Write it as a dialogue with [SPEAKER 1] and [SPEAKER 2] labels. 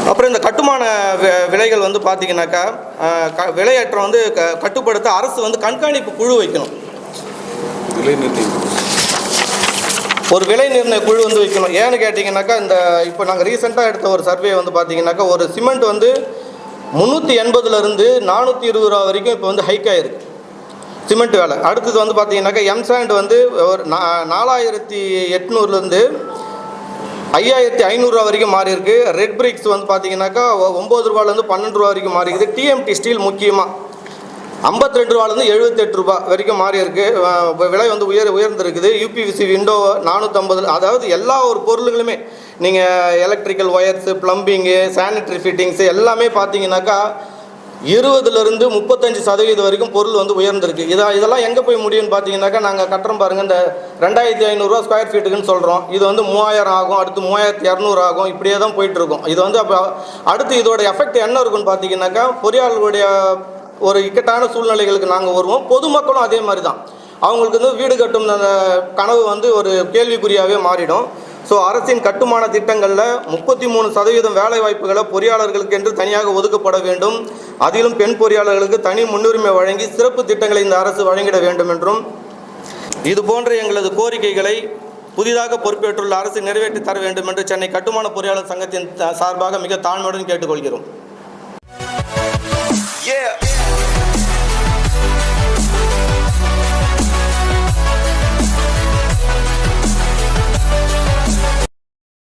[SPEAKER 1] அப்புறம் இந்த கட்டுமான விலைகள் வந்து பார்த்திங்கனாக்கா விலையேற்றம் வந்து கட்டுப்படுத்த அரசு வந்து கண்காணிப்பு குழு வைக்கணும். ஒரு விலை நிர்ணய குழு வந்து வைக்கணும். ஏன்னு கேட்டிங்கனாக்கா இந்த இப்போ நாங்கள் ரீசெண்டாக எடுத்த ஒரு சர்வே வந்து பார்த்திங்கனாக்கா ஒரு சிமெண்ட் வந்து 380 420 ரூபா வரைக்கும் இப்போ வந்து ஹைக் ஆகிருக்கு சிமெண்ட் வேலை. அடுத்தது வந்து பார்த்திங்கனாக்கா எம்சாண்ட் வந்து ஒரு 4800 5500 ரூபா வரைக்கும் மாறி இருக்குது. ரெட் பிரிக்ஸ் வந்து பார்த்திங்கனாக்கா 9 ரூபாலேருந்து 12 ரூபா வரைக்கும் மாறி இருக்குது. டிஎம்டி ஸ்டீல் முக்கியமாக 52 ரூபாலேருந்து 78 ரூபா வரைக்கும் மாறி இருக்குது. விலை வந்து உயர்ந்திருக்குது. UPVC window 450. அதாவது எல்லா ஒரு பொருளுகளுமே நீங்கள் electrical wires, plumbing, sanitary fittings எல்லாமே பார்த்தீங்கன்னாக்கா 20% 35% வரைக்கும் பொருள் வந்து உயர்ந்திருக்கு. இதெல்லாம் எங்கே போய் முடியும்னு பார்த்தீங்கன்னாக்கா நாங்கள் கட்டுறோம் பாருங்கள், இந்த 2500 ரூபா ஸ்கொயர் ஃபீட்டுக்குன்னு சொல்கிறோம். இது வந்து 3000 ஆகும், அடுத்து 3200 ஆகும், இப்படியே தான் போயிட்டுருக்கும். இது வந்து அப்போ அடுத்து இதோட எஃபெக்ட் என்ன இருக்குன்னு பார்த்தீங்கன்னாக்கா பொறியாளர்களுடைய ஒரு இக்கட்டான சூழ்நிலைகளுக்கு நாங்கள் வருவோம். பொதுமக்களும் அதே மாதிரி தான். அவங்களுக்கு வந்து வீடு கட்டும் அந்த கனவு வந்து ஒரு கேள்விக்குறியாகவே மாறிடும். ஸோ அரசின் கட்டுமான திட்டங்களில் 33% வேலை வாய்ப்புகளை பொறியாளர்களுக்கு என்று தனியாக ஒதுக்கப்பட வேண்டும். அதிலும் பெண் பொறியாளர்களுக்கு தனி முன்னுரிமை வழங்கி சிறப்பு திட்டங்களை இந்த அரசு வழங்கிட வேண்டும் என்றும் இது போன்ற எங்களது கோரிக்கைகளை புதிதாக பொறுப்பேற்றுள்ள அரசு நிறைவேற்றி தர வேண்டும் என்று சென்னை கட்டுமான பொறியாளர் சங்கத்தின் சார்பாக மிக தாழ்மையுடன் கேட்டுக்கொள்கிறோம்.